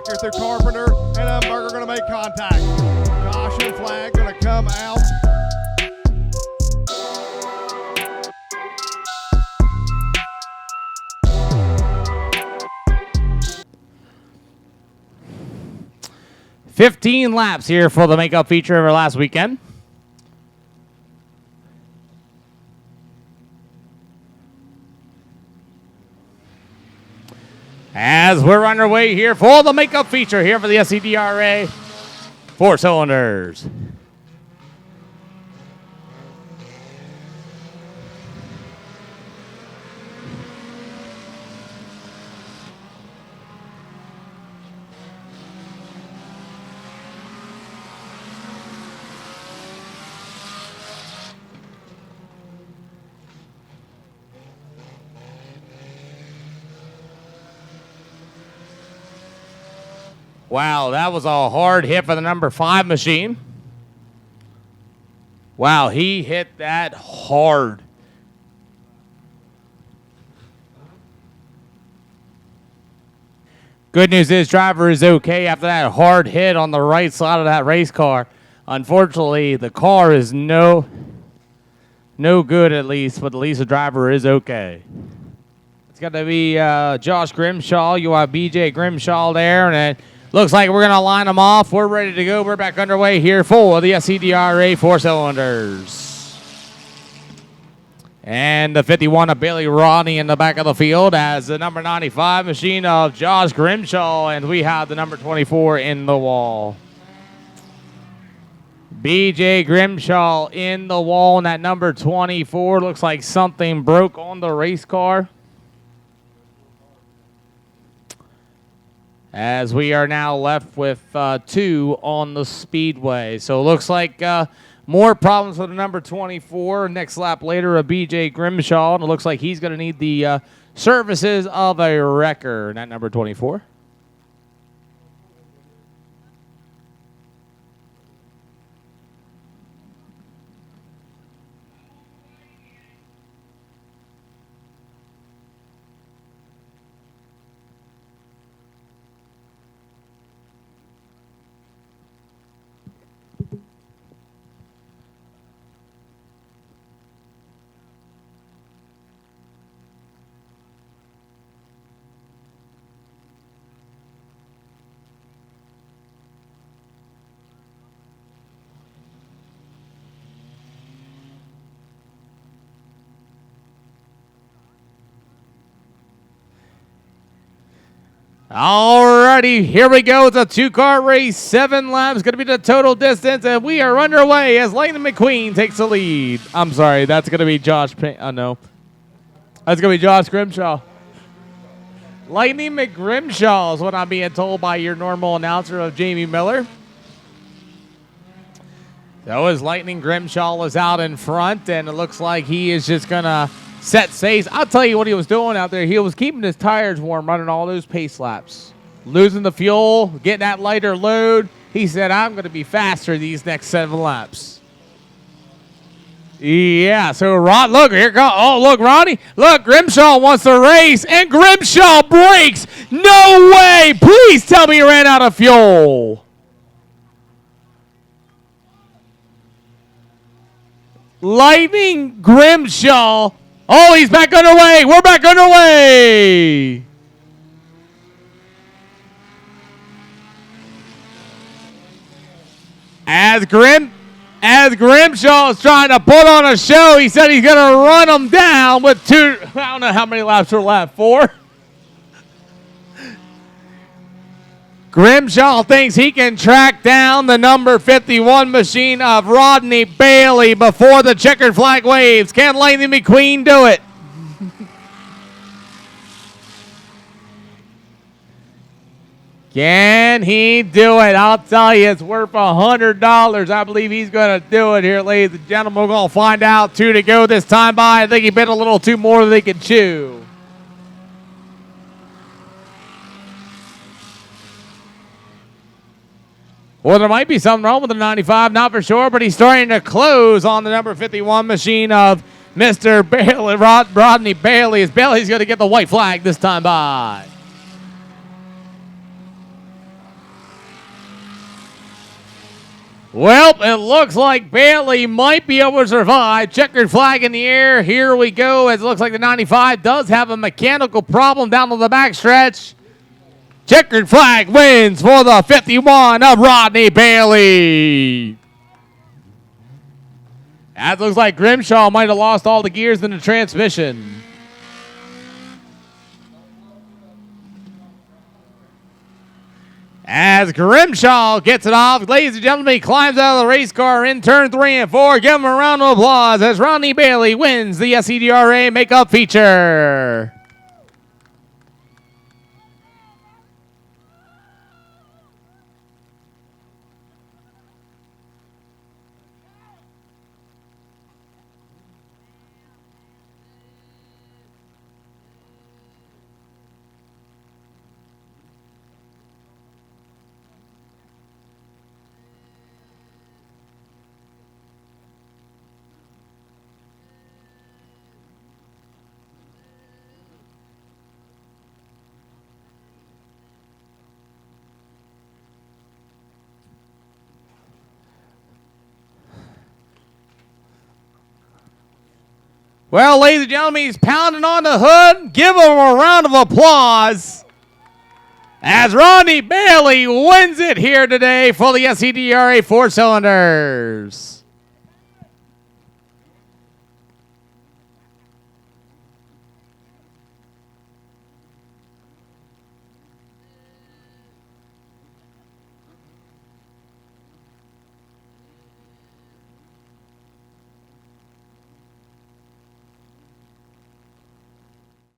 back here through Carpenter, and Dunbar are going to make contact. Josh and Flag going to come out. "15 laps here for the makeup feature of our last weekend. As we're underway here for the makeup feature here for the SCDRA 4 cylinders. Wow, that was a hard hit for the number 5 machine. Wow, he hit that hard. Good news is driver is okay after that hard hit on the right side of that race car. Unfortunately, the car is no good at least, but at least the driver is okay. It's got to be Josh Grimshaw. You have BJ Grimshaw there, and then looks like we're going to line them off. We're ready to go. We're back underway here for the SCDRA 4 cylinders. And the 51 of Bailey Rodney in the back of the field as the number 95 machine of Josh Grimshaw. And we have the number 24 in the wall. BJ Grimshaw in the wall, and that number 24 looks like something broke on the race car. As we are now left with 2 on the Speedway. So it looks like more problems with the number 24. Next lap later, a BJ Grimshaw. And it looks like he's going to need the services of a wrecker. And that number 24. Alrighty, here we go. It's a 2-car race, 7 laps. Going to be the total distance, and we are underway as Lightning McQueen takes the lead. I'm sorry, that's going to be Josh. No, that's going to be Josh Grimshaw. Lightning McGrimshaw is what I'm being told by your normal announcer of Jamie Miller. So as Lightning Grimshaw is out in front, and it looks like he is just going to set safe. I'll tell you what he was doing out there. He was keeping his tires warm, running all those pace laps. Losing the fuel, getting that lighter load. He said, I'm going to be faster these next 7 laps. Yeah, so look, here go. Oh, look, Ronnie. Look, Grimshaw wants to race, and Grimshaw breaks. No way. Please tell me he ran out of fuel. Lightning Grimshaw. Oh, he's back underway. We're back underway. As Grimshaw is trying to put on a show, he said he's going to run them down with 2. I don't know how many laps are left. 4. Grimshaw thinks he can track down the number 51 machine of Rodney Bailey before the checkered flag waves. Can Lightning McQueen do it? Can he do it? I'll tell you, it's worth $100. I believe he's going to do it here, ladies and gentlemen. We're going to find out. 2 to go this time by. I think he bit a little too more than he could chew. Well, there might be something wrong with the 95, not for sure, but he's starting to close on the number 51 machine of Mr. Bailey, Rodney Bailey. Bailey's going to get the white flag this time by. Well, it looks like Bailey might be able to survive. Checkered flag in the air. Here we go. As it looks like the 95 does have a mechanical problem down on the backstretch. Checkered flag wins for the 51 of Rodney Bailey. As it looks like Grimshaw might have lost all the gears in the transmission. As Grimshaw gets it off, ladies and gentlemen, he climbs out of the race car in turn 3 and 4. Give him a round of applause as Rodney Bailey wins the SCDRA makeup feature. Well, ladies and gentlemen, he's pounding on the hood. Give him a round of applause as Rodney Bailey wins it here today for the SCDRA 4 cylinders.